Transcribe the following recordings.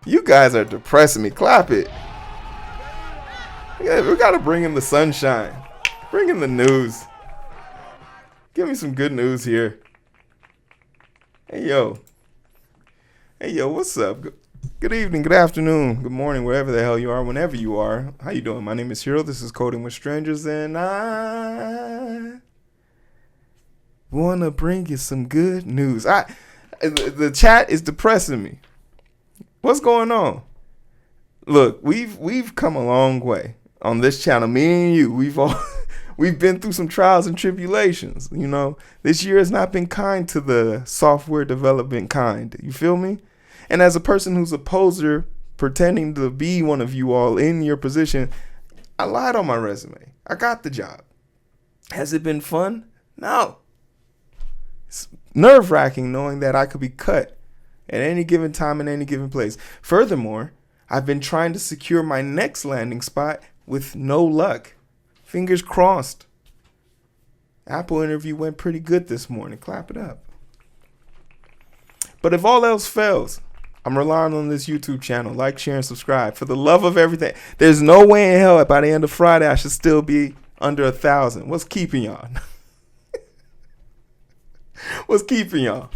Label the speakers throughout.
Speaker 1: You guys are depressing me. Clap it. Yeah, we gotta bring in the sunshine. Bring in the news. Give me some good news here. Hey yo. Hey yo, what's up? Good evening, good afternoon, good morning, wherever the hell you are, whenever you are. How you doing? My name is Hero. This is Coding with Strangers, and I wanna bring you some good news. The chat is depressing me. What's going on? Look, we've come a long way on this channel. Me and you, we've been through some trials and tribulations. You know, this year has not been kind to the software development kind. You feel me? And as a person who's a poser, pretending to be one of you all in your position, I lied on my resume. I got the job. Has it been fun? No. It's nerve-wracking knowing that I could be cut at any given time in any given place. Furthermore, I've been trying to secure my next landing spot with no luck. Fingers crossed. Apple interview went pretty good this morning. Clap it up. But if all else fails, I'm relying on this YouTube channel. Like, share, and subscribe. For the love of everything. There's no way in hell that by the end of Friday I should still be under 1,000. What's keeping y'all? What's keeping y'all?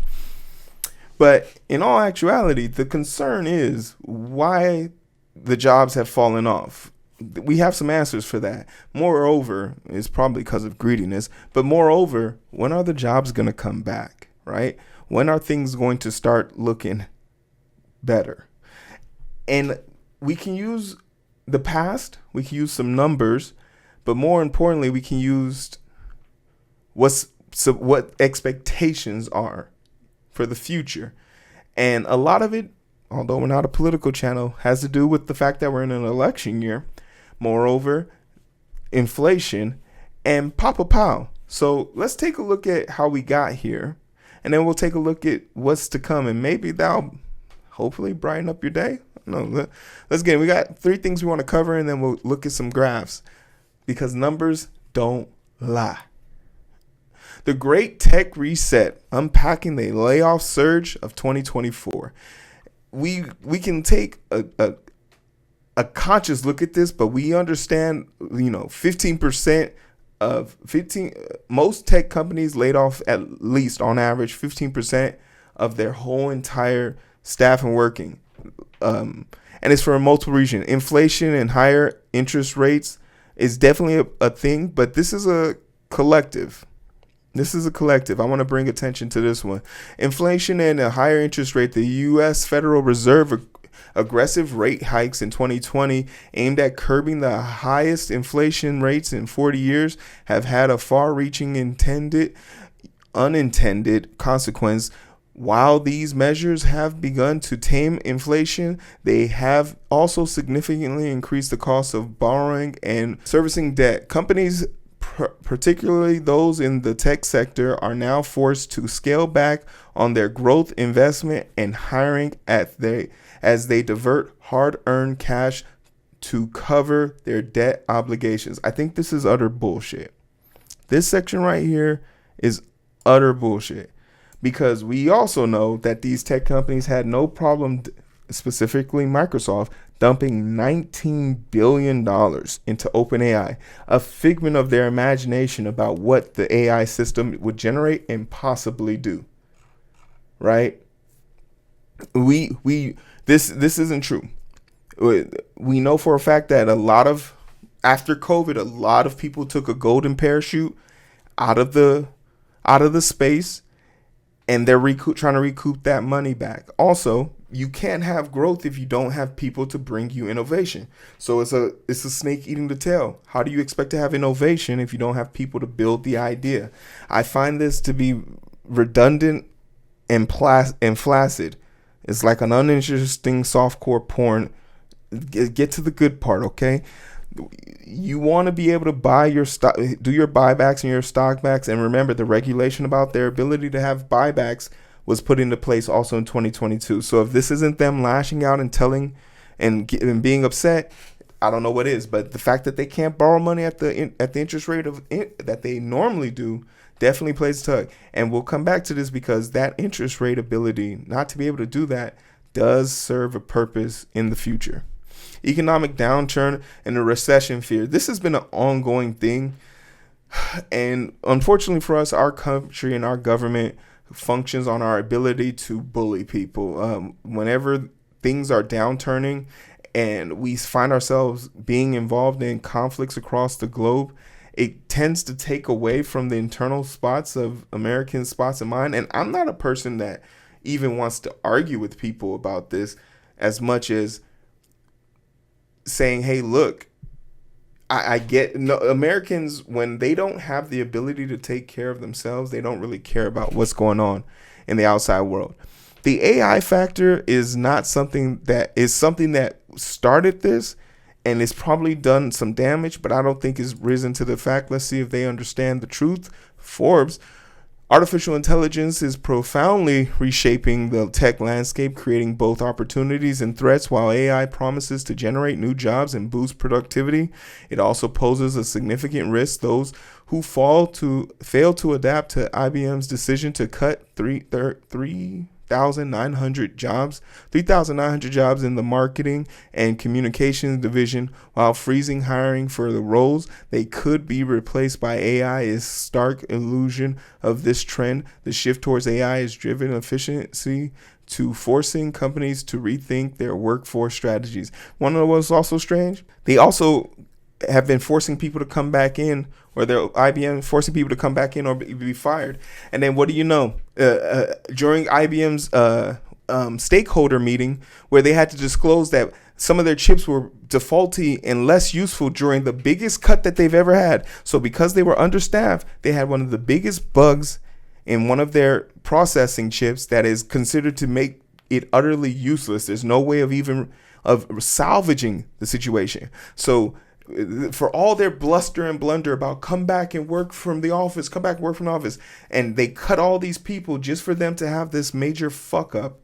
Speaker 1: But in all actuality, the concern is why the jobs have fallen off. We have some answers for that. Moreover, it's probably because of greediness. But moreover, when are the jobs going to come back, right? When are things going to start looking better? And we can use the past. We can use some numbers. But more importantly, we can use what expectations are for the future. And a lot of it, although we're not a political channel, has to do with the fact that we're in an election year. Moreover, inflation and Papa Pow. So let's take a look at how we got here, and then we'll take a look at what's to come, and maybe that'll hopefully brighten up your day. No, let's get it. We got 3 things we want to cover, and then we'll look at some graphs because numbers don't lie. The Great Tech Reset, unpacking the layoff surge of 2024. We can take a conscious look at this, but we understand, 15% of most tech companies laid off at least on average 15% of their whole entire staff and working. And it's for a multiple region. Inflation and higher interest rates is definitely a thing, but this is a collective. I want to bring attention to this one. Inflation and a higher interest rate. The U.S. Federal Reserve aggressive rate hikes in 2020 aimed at curbing the highest inflation rates in 40 years have had a far-reaching unintended consequence. While these measures have begun to tame inflation, they have also significantly increased the cost of borrowing and servicing debt. Companies, particularly those in the tech sector, are now forced to scale back on their growth investment and hiring as they divert hard-earned cash to cover their debt obligations. I think this is utter bullshit. This section right here is utter bullshit because we also know that these tech companies had no problem, specifically Microsoft, dumping $19 billion into OpenAI, a figment of their imagination about what the AI system would generate and possibly do. Right? This isn't true. We know for a fact that after COVID, a lot of people took a golden parachute out of the space, and they're trying to recoup that money back. Also, you can't have growth if you don't have people to bring you innovation. So it's a snake eating the tail. How do you expect to have innovation if you don't have people to build the idea? I find this to be redundant and flaccid. It's like an uninteresting softcore porn. Get to the good part, okay? You want to be able to buy your stock, do your buybacks and your stock backs, and remember the regulation about their ability to have buybacks was put into place also in 2022. So if this isn't them lashing out and telling and being upset, I don't know what is. But the fact that they can't borrow money at the interest rate that they normally do definitely plays a tug. And we'll come back to this because that interest rate ability not to be able to do that does serve a purpose in the future. Economic downturn and the recession fear. This has been an ongoing thing. And unfortunately for us, our country and our government functions on our ability to bully people. Whenever things are downturning and we find ourselves being involved in conflicts across the globe, it tends to take away from the internal spots of American spots of mind. And I'm not a person that even wants to argue with people about this as much as saying, hey, look, I get no, Americans, when they don't have the ability to take care of themselves, they don't really care about what's going on in the outside world. The AI factor is not something that started this, and it's probably done some damage, but I don't think it's risen to the fact. Let's see if they understand the truth. Forbes, artificial intelligence is profoundly reshaping the tech landscape, creating both opportunities and threats. While AI promises to generate new jobs and boost productivity, it also poses a significant risk. Those who fail to adapt to IBM's decision to cut 3,900 jobs in the marketing and communications division while freezing hiring for the roles they could be replaced by AI is stark illusion of this trend. The shift towards AI is driven efficiency to forcing companies to rethink their workforce strategies. Want to know what's also strange? They also have been forcing people to come back in, or their IBM forcing people to come back in or be fired. And then what do you know? During IBM's stakeholder meeting, where they had to disclose that some of their chips were defaulty and less useful during the biggest cut that they've ever had. So because they were understaffed, they had one of the biggest bugs in one of their processing chips that is considered to make it utterly useless. There's no way of salvaging the situation. So for all their bluster and blunder about come back and work from the office, and they cut all these people just for them to have this major fuck up.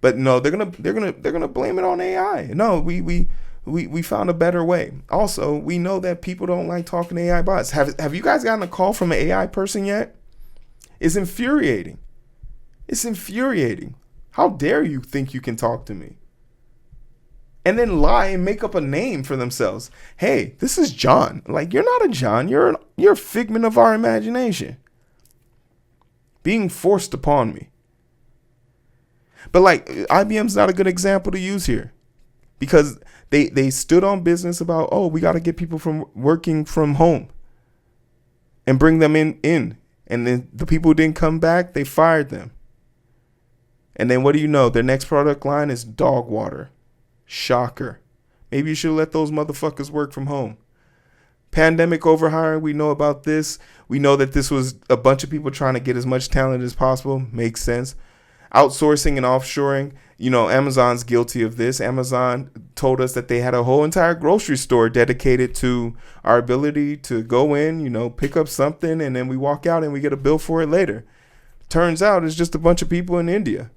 Speaker 1: But no, they're gonna blame it on AI. No, we found a better way. Also, we know that people don't like talking to AI bots. Have you guys gotten a call from an AI person yet? It's infuriating. How dare you think you can talk to me? And then lie and make up a name for themselves. Hey, this is John. Like, you're not a John. You're a figment of our imagination being forced upon me. But like, IBM's not a good example to use here, because they stood on business about, oh, we got to get people from working from home and bring them in. And then the people who didn't come back, they fired them. And then what do you know? Their next product line is dog water. Shocker. Maybe you should let those motherfuckers work from home. Pandemic overhiring, we know about this. We know that this was a bunch of people trying to get as much talent as possible. Makes sense. Outsourcing and offshoring. You know, Amazon's guilty of this. Amazon told us that they had a whole entire grocery store dedicated to our ability to go in, you know, pick up something, and then we walk out and we get a bill for it later. Turns out it's just a bunch of people in India.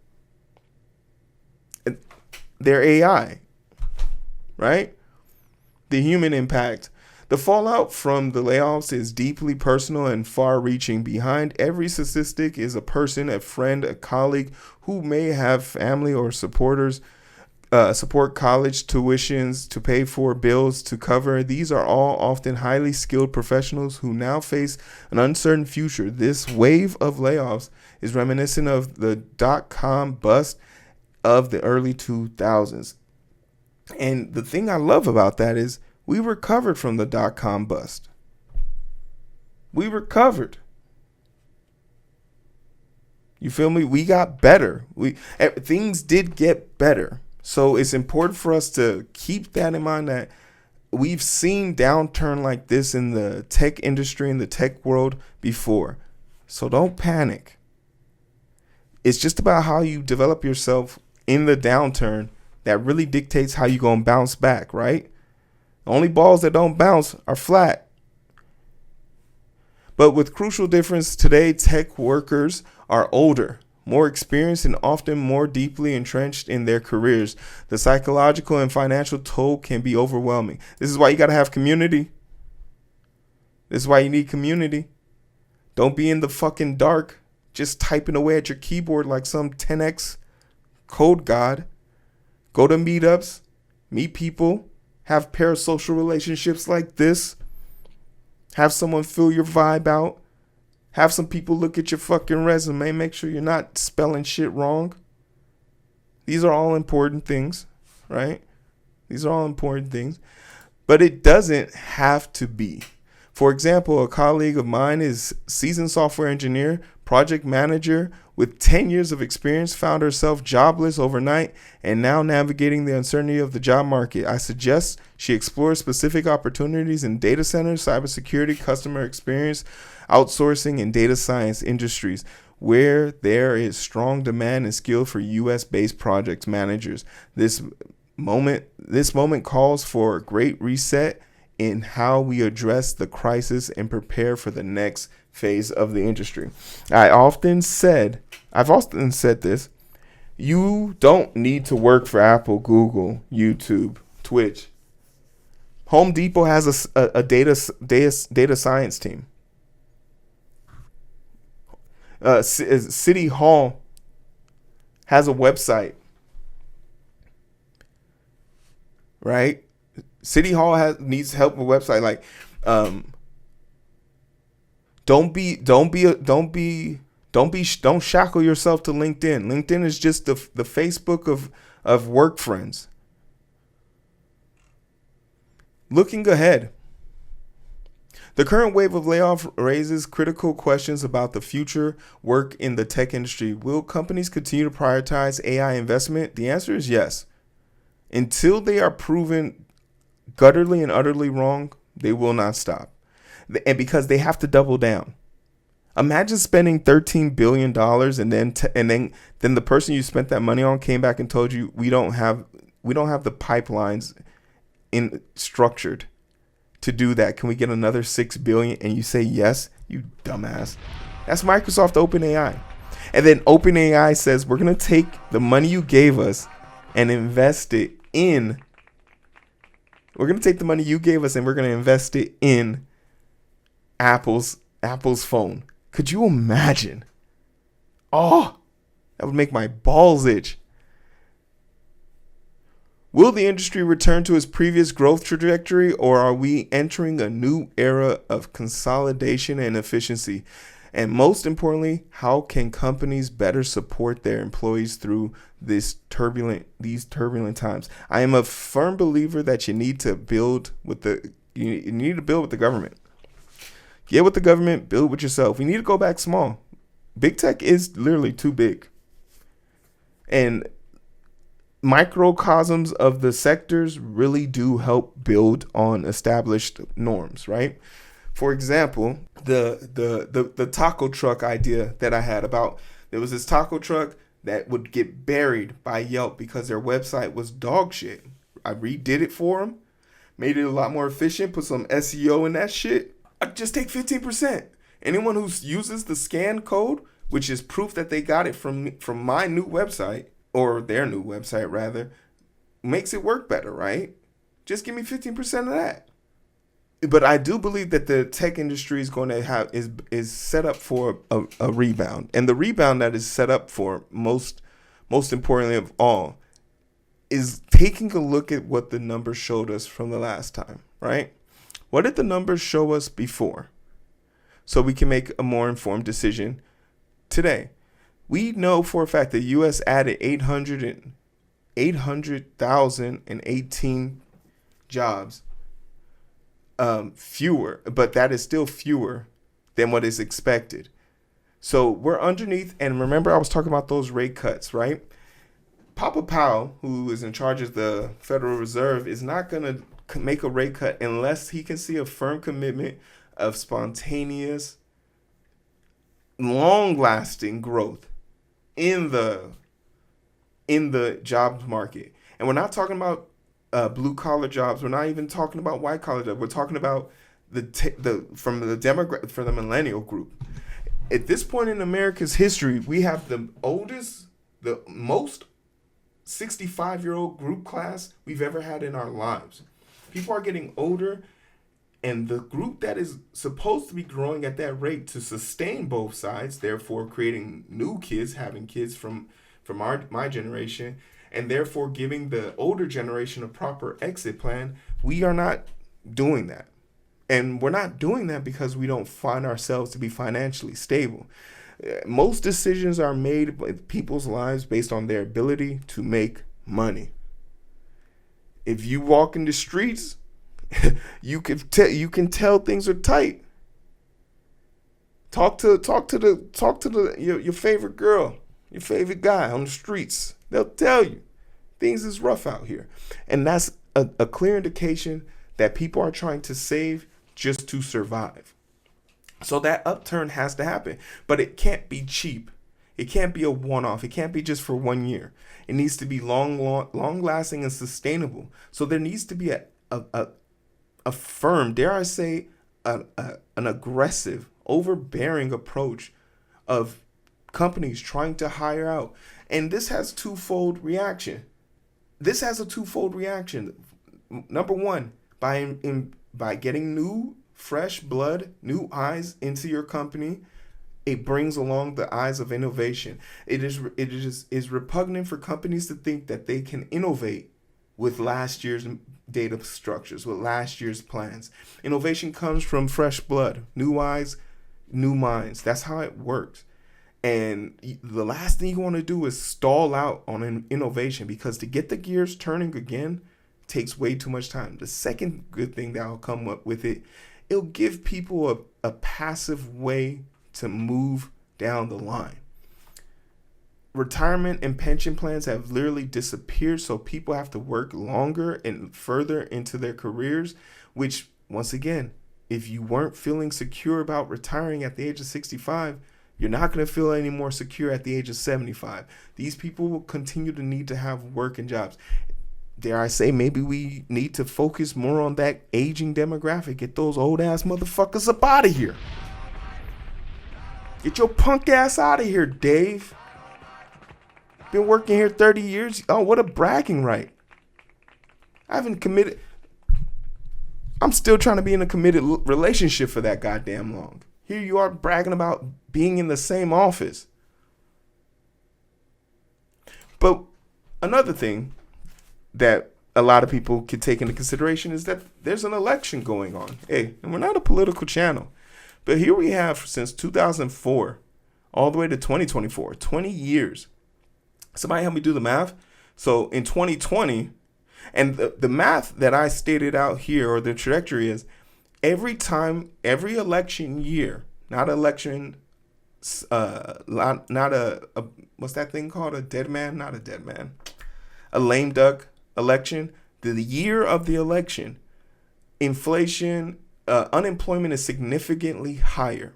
Speaker 1: They're AI, right? The human impact. The fallout from the layoffs is deeply personal and far-reaching. Behind every statistic is a person, a friend, a colleague who may have family or support college tuitions to pay for, bills to cover. These are all often highly skilled professionals who now face an uncertain future. This wave of layoffs is reminiscent of the dot-com bust of the early 2000s. And the thing I love about that is we recovered from the dot-com bust. We recovered. You feel me? We got better. Things did get better. So it's important for us to keep that in mind, that we've seen downturn like this in the tech industry, in the tech world before. So don't panic. It's just about how you develop yourself in the downturn that really dictates how you're going to bounce back, right? The only balls that don't bounce are flat. But with crucial difference, today tech workers are older, more experienced, and often more deeply entrenched in their careers. The psychological and financial toll can be overwhelming. This is why you got to have community. This is why you need community. Don't be in the fucking dark just typing away at your keyboard like some 10x Code God. Go to meetups, meet people, have parasocial relationships like this. Have someone fill your vibe out. Have some people look at your fucking resume. Make sure you're not spelling shit wrong. These are all important things, right? These are all important things. But it doesn't have to be. For example, a colleague of mine is seasoned software engineer, project manager with 10 years of experience, found herself jobless overnight and now navigating the uncertainty of the job market. I suggest she explores specific opportunities in data centers, cybersecurity, customer experience, outsourcing, and data science industries where there is strong demand and skill for US-based project managers. This moment calls for a great reset in how we address the crisis and prepare for the next phase of the industry. I've often said this, you don't need to work for Apple, Google, YouTube, Twitch. Home Depot has a data science team. City Hall has a website, right? City Hall needs help with website. Like, don't shackle yourself to LinkedIn. LinkedIn is just the Facebook of work friends. Looking ahead, the current wave of layoff raises critical questions about the future work in the tech industry. Will companies continue to prioritize AI investment? The answer is yes. Until they are proven gutturally and utterly wrong, they will not stop. And because they have to double down. Imagine spending $13 billion and then the person you spent that money on came back and told you we don't have the pipelines structured to do that. Can we get another $6 billion? And you say yes, you dumbass. That's Microsoft OpenAI. And then OpenAI says we're gonna take the money you gave us and invest it in. We're gonna take the money you gave us and we're gonna invest it in Apple's phone. Could you imagine? Oh, that would make my balls itch. Will the industry return to its previous growth trajectory, or are we entering a new era of consolidation and efficiency? And most importantly, how can companies better support their employees through these turbulent times? I am a firm believer that you need to build with the government. Get with the government, build with yourself. We need to go back small. Big tech is literally too big. And microcosms of the sectors really do help build on established norms, right? For example, the taco truck idea that I had about, there was this taco truck that would get buried by Yelp because their website was dog shit. I redid it for them, made it a lot more efficient, put some SEO in that shit. I'd just take 15%. Anyone who uses the scan code, which is proof that they got it from my new website, or their new website rather, makes it work better, right? Just give me 15% of that. But I do believe that the tech industry is going to is set up for a rebound. And the rebound that is set up for, most importantly of all, is taking a look at what the numbers showed us from the last time, right? What did the numbers show us before? So we can make a more informed decision today. We know for a fact the U.S. added 800,018 jobs, fewer, but that is still fewer than what is expected. So we're underneath, and remember I was talking about those rate cuts, right? Papa Powell, who is in charge of the Federal Reserve, is not going to make a rate cut unless he can see a firm commitment of spontaneous, long-lasting growth in the job market. And we're not talking about blue collar jobs. We're not even talking about white collar jobs. We're talking about from the millennial group. At this point in America's history, we have the most 65-year-old group class we've ever had in our lives. People are getting older, and the group that is supposed to be growing at that rate to sustain both sides, therefore creating new kids, having kids from from my generation, and therefore giving the older generation a proper exit plan. We are not doing that. And we're not doing that because we don't find ourselves to be financially stable. Most decisions are made with people's lives based on their ability to make money. If you walk in the streets, you can tell things are tight. Talk to your favorite girl, your favorite guy on the streets. They'll tell you things is rough out here. And that's a clear indication that people are trying to save just to survive. So that upturn has to happen, but it can't be cheap. It can't be a one-off. It can't be just for 1 year. It needs to be long lasting and sustainable. So there needs to be a firm, dare I say, an aggressive, overbearing approach of companies trying to hire out. And this has a twofold reaction. Number one, by getting new, fresh blood, new eyes into your company, it brings along the eyes of innovation. It is repugnant for companies to think that they can innovate with last year's data structures, with last year's plans. Innovation comes from fresh blood, new eyes, new minds. That's how it works. And the last thing you want to do is stall out on an innovation, because to get the gears turning again takes way too much time. The second good thing that will come up with it, it'll give people a passive way to move down the line. Retirement and pension plans have literally disappeared, so people have to work longer and further into their careers, which, once again, if you weren't feeling secure about retiring at the age of 65, you're not going to feel any more secure at the age of 75. These people will continue to need to have work and jobs. Dare I say, maybe we need to focus more on that aging demographic. Get those old ass motherfuckers up out of here. Get your punk ass out of here, Dave. Been working here 30 years. Oh, what a bragging right. I haven't committed. I'm still trying to be in a committed relationship for that goddamn long. Here you are bragging about being in the same office. But another thing that a lot of people can take into consideration is that there's an election going on. Hey, and we're not a political channel, but here we have, since 2004 all the way to 2024, 20 years. Somebody help me do the math. So in 2020, and the math that I stated out here, or the trajectory, is every election year, not election, not a what's that thing called? A dead man? Not a dead man. A lame duck election. The year of the election, inflation, unemployment is significantly higher.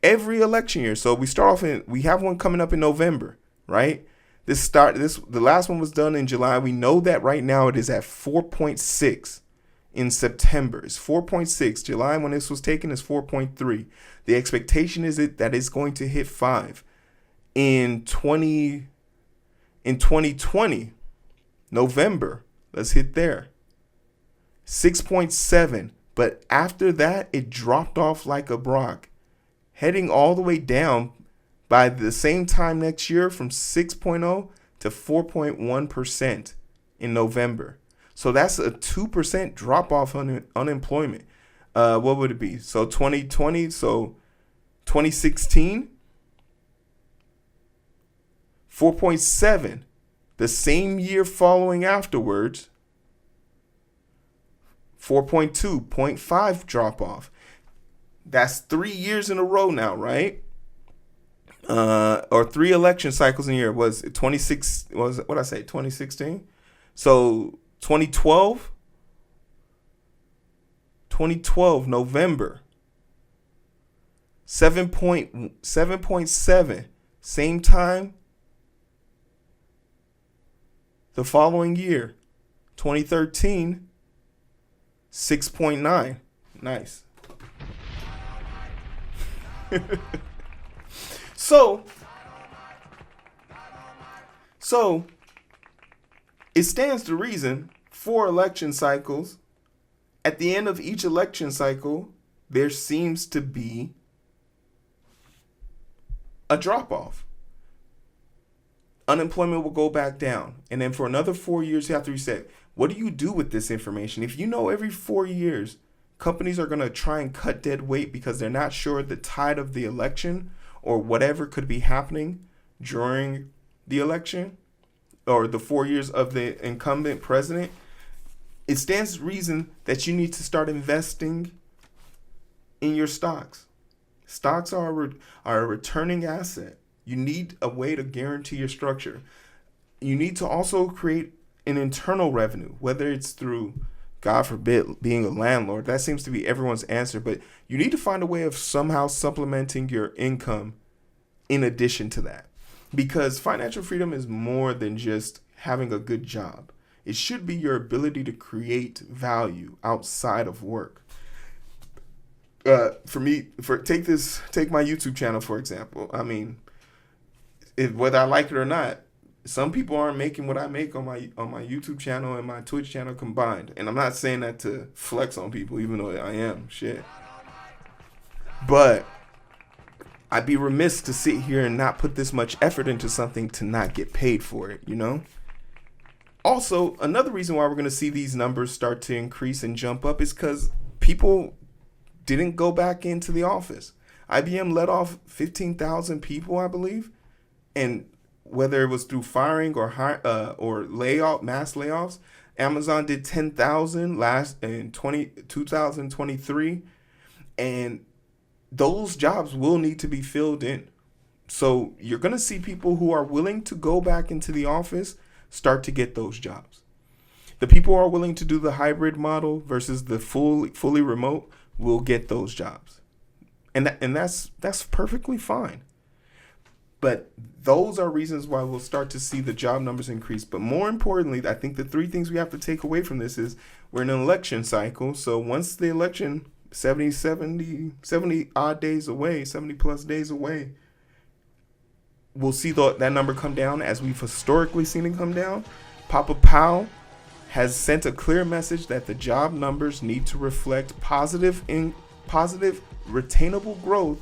Speaker 1: Every election year. So we have one coming up in November, right? The last one was done in July. We know that right now it is at 4.6. In September, it's 4.6. July, when this was taken, is 4.3. The expectation is that it's going to hit 5 in 2020. November, let's hit there. 6.7. But after that, it dropped off like a rock, heading all the way down by the same time next year from 6.0 to 4.1% in November. So that's a 2% drop off on unemployment. What would it be? So 2020, so 2016, 4.7. The same year following afterwards, 4.2, 0.5 drop off. That's 3 years in a row now, right? Or 3 election cycles in a year. Was it 26? Was what I say? 2016. So 2012 November, 7.7. Same time the following year, 2013, 6.9. Nice. So it stands to reason 4 election cycles. At the end of each election cycle, there seems to be a drop off. Unemployment will go back down. And then for another 4 years, you have to reset. What do you do with this information? If you know every 4 years, companies are going to try and cut dead weight because they're not sure the tide of the election or whatever could be happening during the election or the 4 years of the incumbent president, it stands to reason that you need to start investing in your stocks. Stocks are a returning asset. You need a way to guarantee your structure. You need to also create an internal revenue, whether it's through, God forbid, being a landlord. That seems to be everyone's answer, but you need to find a way of somehow supplementing your income in addition to that. Because financial freedom is more than just having a good job. It should be your ability to create value outside of work. For me, take my YouTube channel, for example. I mean, whether I like it or not, some people aren't making what I make on my YouTube channel and my Twitch channel combined. And I'm not saying that to flex on people, even though I am. Shit. But I'd be remiss to sit here and not put this much effort into something to not get paid for it, you know? Also, another reason why we're going to see these numbers start to increase and jump up is because people didn't go back into the office. IBM let off 15,000 people, I believe. And whether it was through firing or mass layoffs, Amazon did 10,000 in 2023. And those jobs will need to be filled in. So you're going to see people who are willing to go back into the office start to get those jobs. The people who are willing to do the hybrid model versus the fully remote will get those jobs. And that's perfectly fine. But those are reasons why we'll start to see the job numbers increase. But more importantly, I think the three things we have to take away from this is we're in an election cycle. So once the election, 70 odd days away, 70 plus days away, we'll see that number come down as we've historically seen it come down. Papa Powell has sent a clear message that the job numbers need to reflect positive retainable growth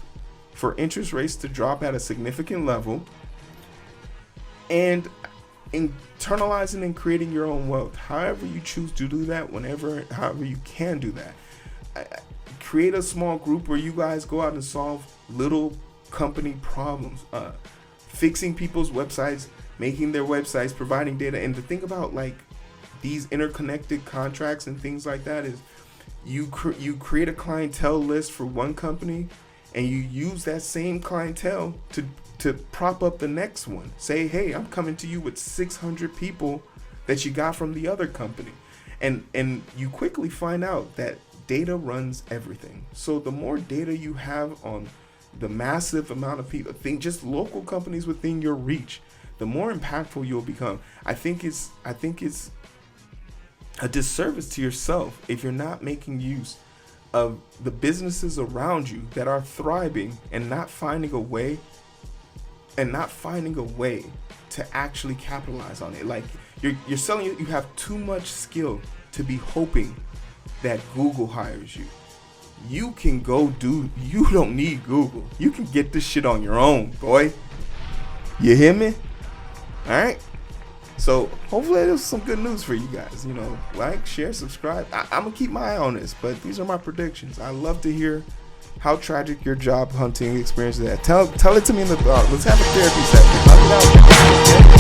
Speaker 1: for interest rates to drop at a significant level, and internalizing and creating your own wealth. However you choose to do that, however you can do that. Create a small group where you guys go out and solve little company problems, fixing people's websites, making their websites, providing data. And to think about like these interconnected contracts and things like that is you create a clientele list for one company, and you use that same clientele to prop up the next one. Say, hey, I'm coming to you with 600 people that you got from the other company. And you quickly find out that data runs everything. So the more data you have on the massive amount of people, think just local companies within your reach, the more impactful you'll become. I think it's a disservice to yourself if you're not making use of the businesses around you that are thriving and not finding a way to actually capitalize on it. Like you're selling it, you have too much skill to be hoping that Google hires you. You don't need Google. You can get this shit on your own, boy. You hear me? All right. So hopefully there's some good news for you guys. You know, like, share, subscribe. I'm going to keep my eye on this, but these are my predictions. I love to hear how tragic your job hunting experience is. Tell it to me in the let's have a therapy session. Knock it out.